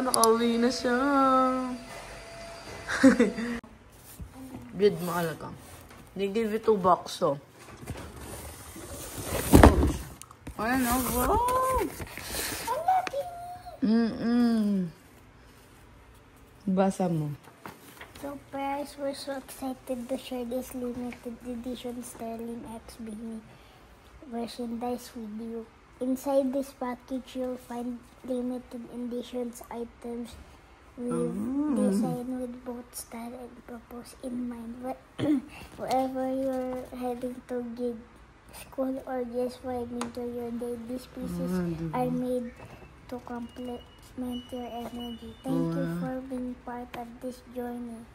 nakauwi na siya. Good mahalaga. They give you 2 bucks, oh. Ayan, oh, wow! Basa mo. So, parents were so excited to share this limited edition Sterling X Beanie merchandise with you. Inside this package, you'll find limited editions items with design with both style and purpose in mind. Wherever you're heading to gig, school, or just vibing to your day, these pieces are made to complement your energy. Thank you for being part of this journey.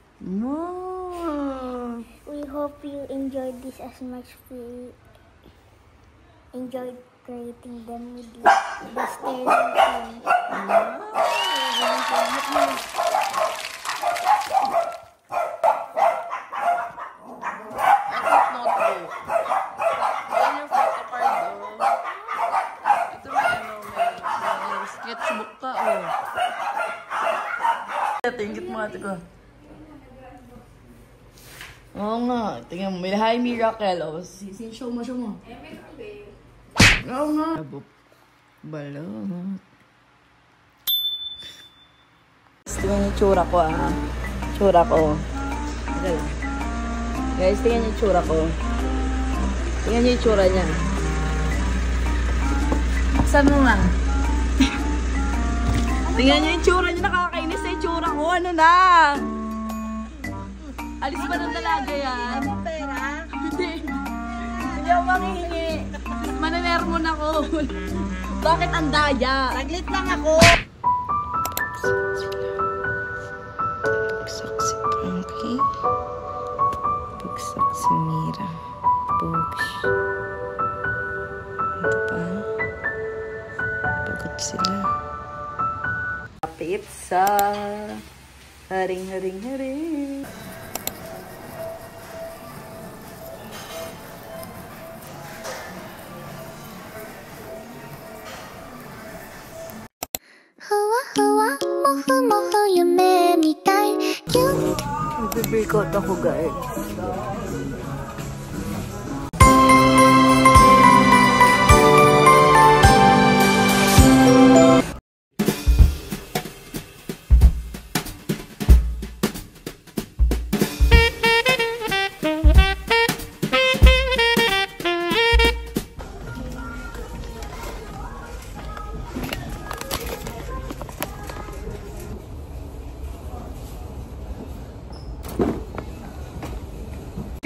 We hope you enjoyed this as much as we enjoyed creating them with the Sterling team. Sketchbook ka, oh. Tingit mo ate ko. Oo nga. Tingnan mo. May hi, Miracle. O, show mo, show mo. Oo nga. Balot. Tingnan yung tsura ko, ah. Tsura ko. Guys, tingnan yung tsura ko. Tingnan yung tsura niya. Saan mo nga? Tingnan niyo yung tsura niya, nakakainis na yung tsura ko. Ano na? Alis ba ng dalaga yan? Ano pera? Hindi. Hindi ako manghihingi. Mananermon ako. Bakit ang daya? Saglit lang ako. Bugsak si Frankie. Bugsak si Mira. Bugs. Ito pa. Pagod sila. Pizza. Haring, haring, haring. Hua hua, mofu mofu, yume mitai. Nag-breakout ako, guys.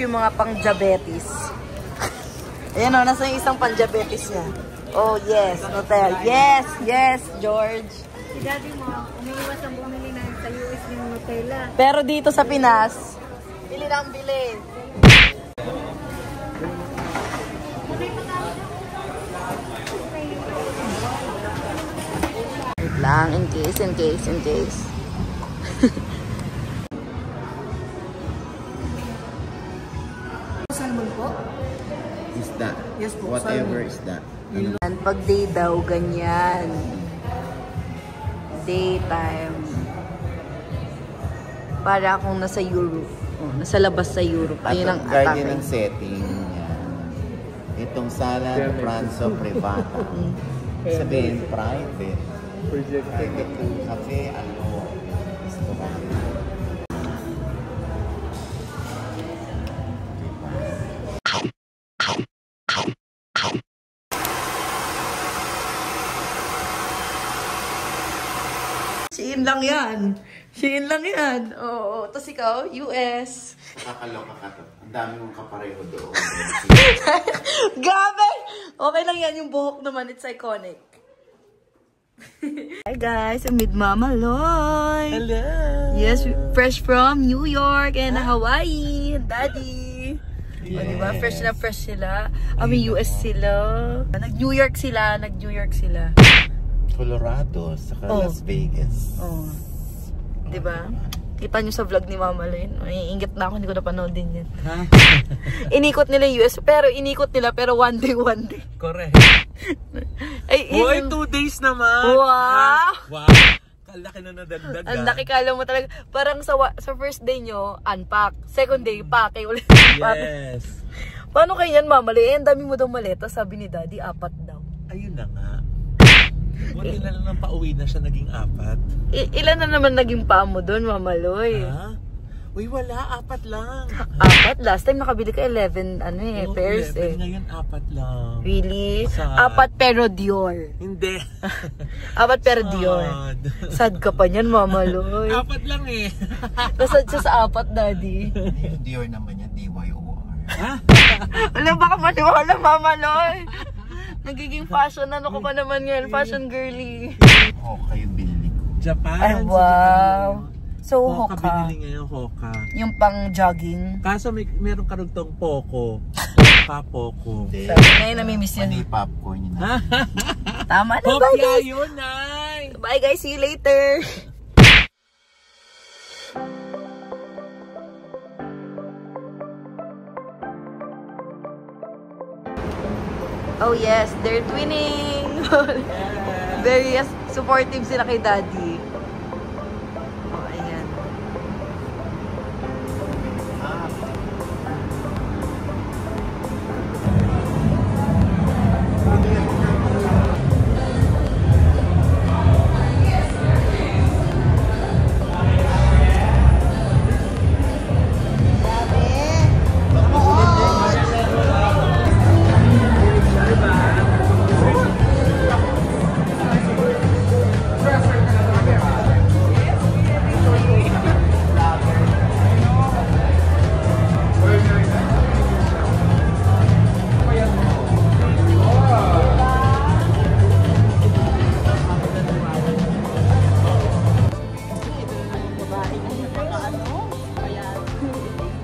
Yung mga pang-diabetes. Ayan o, nasa yung isang pang-diabetes niya. Oh, yes, Nutella. Yes, yes, George. Si daddy mo, umiiwas ang bumili na sa US ng Nutella. Pero dito sa Pinas, bili lang bili. Wait lang, in case. Isda. Yes po. Whatever is that. Ano? Pag day daw, ganyan. Daytime. Para akong nasa Europe. Oh, nasa labas sa Europe. Ayun ang gardening setting. Yan. Itong sala de pranzo privata. Sabihin, private. Private cafe, ano. Restaurant. Shein lang yan. Oo. Tapos ikaw, US. Kakaloka ka to. Ang dami mong kapareho doon. Gabi! Okay lang yan. Yung buhok naman, it's iconic. Hi guys, I'm with Mama Loy. Hello. Yes, fresh from New York and Hawaii. Daddy. Yes. O, diba? Fresh sila. May US sila. Nag-New York sila. Colorado, saka Las Vegas. Oh. Diba? Kita nyo sa vlog ni Mama Loy. Iingit na ako, hindi ko napanood din yan. Ha? Inikot nila US, pero one day. Correct. Ay, Boy, 2 days naman. Wow! Wow! Kalaki na nadagdag. Ang laki, kala mo talaga. Parang sa first day nyo, unpack. Second day, pake ulit. Yes. Paano kayo yan, mamali? Ang dami mo daw maleta, sabi ni Daddy, 4 daw. Ayun na nga. Buti na lang pauwi na siya, naging 4. Ilan na naman naging paa mo doon, Mamaloy? Ha? Uy, wala, 4 lang. 4? Last time nakabili ka 11, pairs 11, ngayon 4 lang. Really? Sad. 4 pero Dior. Hindi. 4 pero Dior. Sad ka pa niyan, Mamaloy. 4 lang eh. Nasad siya sa 4, Daddy. Yung Dior naman yan, DYOR. Ha? Alam, baka maniwala, Mamaloy. Nagiging fashion, ano ko pa naman ngayon? Fashion girly. Okay, bili ko. Japan. Ay, wow. So, Hoka. Hoka. Binili ngayon, Hoka. Yung pang jogging. Kaso meron karugtong Poco. Poco. Sabi na yun, namimiss Mani yun. popcorn yun na. Tama na, bye Hopya guys. yun, Nay! Bye guys, see you later. Oh yes, they're twinning. Very supportive sila kay Daddy. Oh, ayan.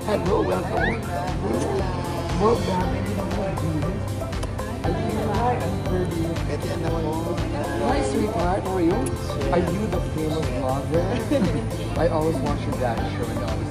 Hello, welcome. Hi, sweetheart. How are you? Are you the famous vlogger? I always watch your dad show and always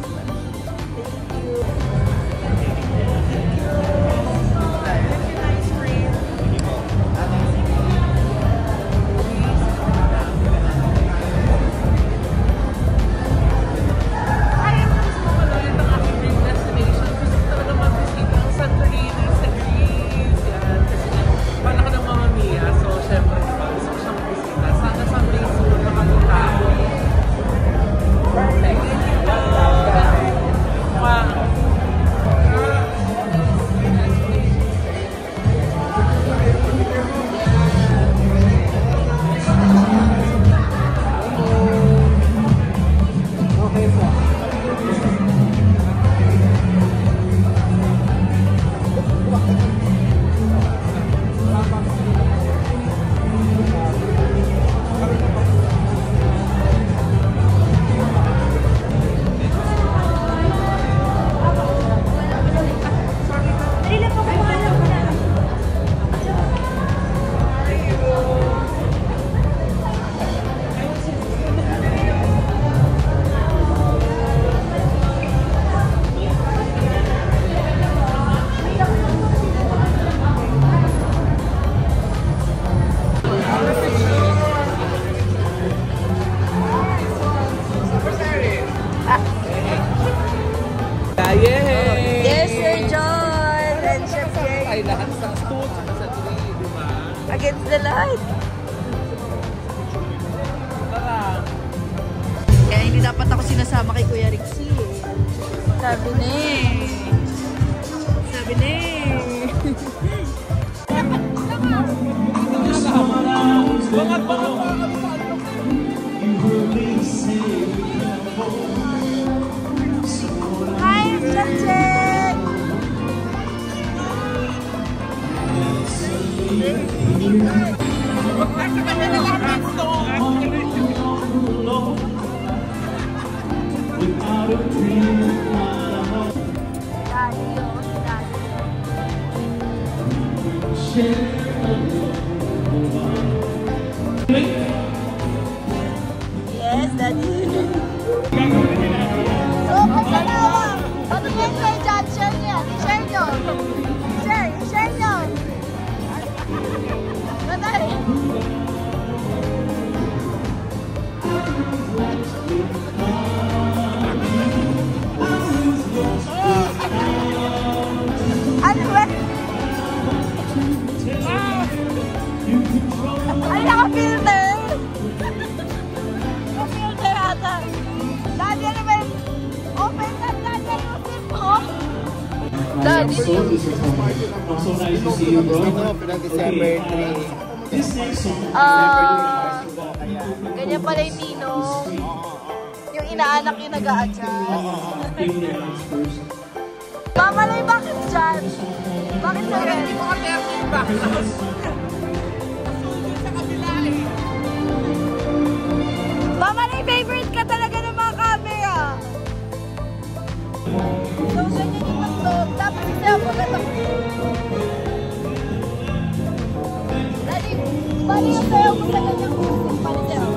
Yay! Yes, Sir John! And Chef Jerry. Ay, lahat sa stool, sa 3, di ba? Against the light. Kaya hindi dapat ako sinasama kay Kuya Rixie. Sabi na eh. Sabi na eh. Bangat pa kami sa Hi, Chef Jen! Yes, Daddy. So, pagkalawa. Ano ba yung kay John? Share niya. I-share nyo. I-share nyo. Matay. Daddy. So nice to see you, bro. December 3. Ganyan pala yung ninong. Yung inaanak yung nag-a-adjust. Mamalay, bakit dyan? Bakit sa rin? Hindi ko ka-term yung backhouse. Sa kabila eh. Mamalay, favorite ka talaga ng mga camera. So, ganyan yung magtog. Tapos isa ako nagtog. Daddy, paano yung sayo mo sa ganyang music? Paano sayo?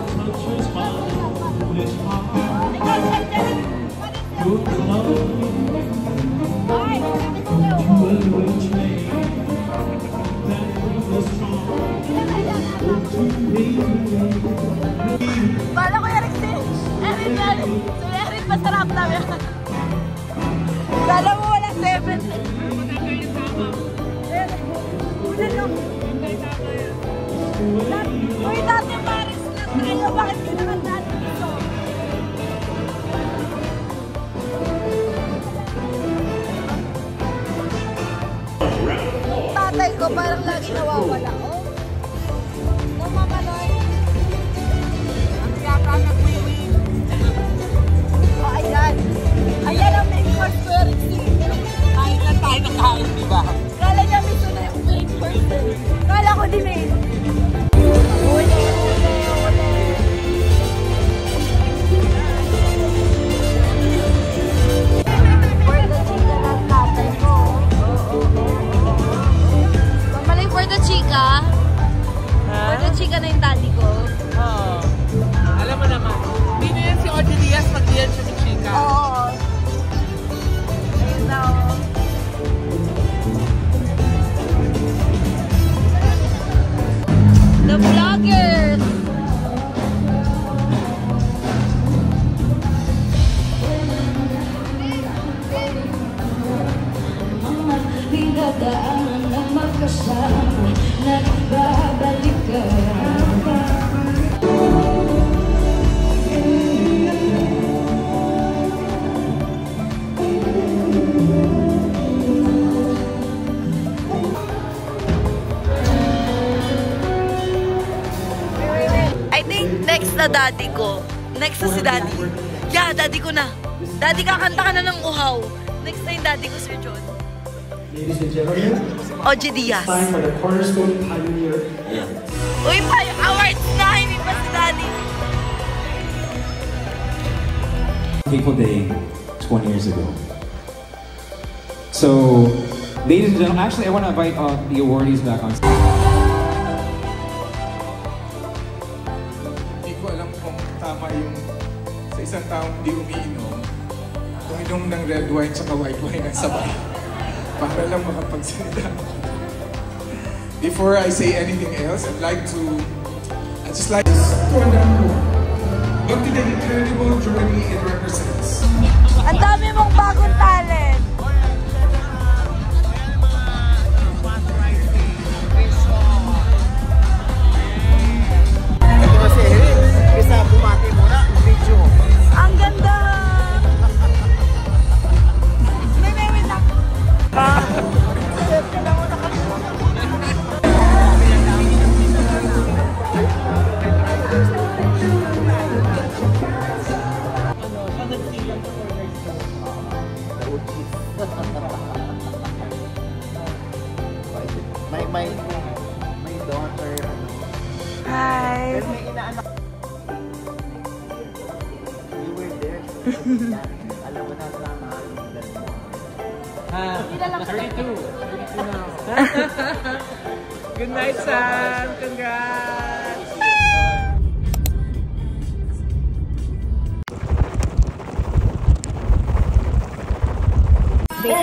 Bala ko Eric si Eric masarap na yan. Bala mo wala 7. Uy, dati Paris na tayo. Bakit kinakandaan dito? Tatay ko parang lagi nawawala. Oh, Mama Lloyd. Ang yata nag-wiwi. Oh, ayan. Ayan ang main course ko Eric si. Kain lang tayo ng kain, di ba? Kala niya may na yung main course. Kala ko di main. For the chika? For the chika na yung daddy ko? Oo. Alam mo naman, hindi na yan si Audrey Diaz pag diyan siya si Chika. Oo. Ayun na o. The vloggers! Dinadaanan na magkasama, nagbabalik ka. I think next na daddy ko. Next na si daddy. Yeah, daddy ko na. Daddy, kakanta ka na ng uhaw. Next na yung daddy ko, Sir John. Ladies and gentlemen, Audrey Diaz. time for the Cornerstone Pioneer. Uy, awards na! Hindi pa si daddy. Fateful day 20 years ago. So, ladies and gentlemen, actually I want to invite the awardees back on stage. Hindi ko alam kung tama yung sa isang taong hindi umiinom, uminom ng red wine at white wine ng sabay para lang makapagsalita. Before I say anything else, I'd just like to look to the incredible journey it represents. Ang dami mong bagong talent. Ito si Eric. Isa bumati muna. Video. Ang ganda! May lang. My daughter. Hi! Pero may inaanak. You were there. Alam mo na tama. 32 now. Good night, Sam. Congrats.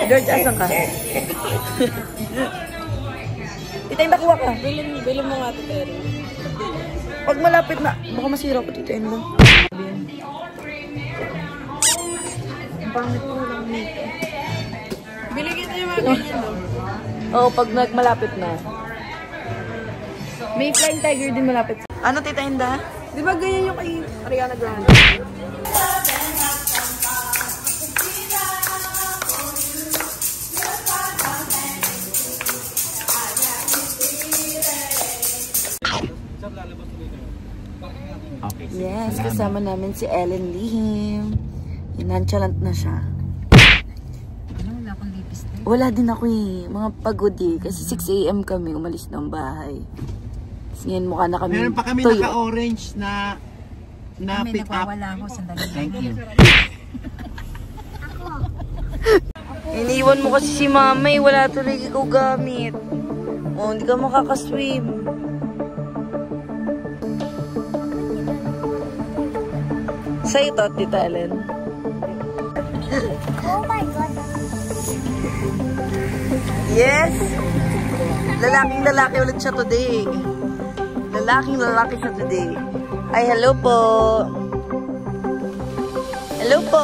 George, asan ka? Tita, yung nakuha ka. Bilin mo nga ito, pero. Pag malapit na, baka masira ko Tita Endo. Ang pangit ko lang nito. Bili kita yung mga ganyan, no? Oo, pag malapit na. May Flying Tiger din malapit. Ano, Tita Enda? Di ba ganyan yung kay Ariana Grande? Okay. Yes, kasama namin si Ellen Lihim. Nonchalant na siya. Wala akong lipstick. Wala din ako eh. Mga pagod eh. Kasi 6 AM kami umalis ng bahay. Tapos ngayon mukha na kami. Meron pa kami tuyo. naka-orange na May pick up. nagwawala ako. Sandali. Thank you. Iniwan mo kasi si mama eh. Wala tuloy ikaw gamit. Oh, hindi ka makakaswim. Sa'yo to, Tita Ellen. Oh my God. Yes! Lalaking lalaki ulit siya today. Lalaking lalaki siya today. Ay, hello po. Hello po.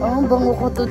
Oh, bango ko to.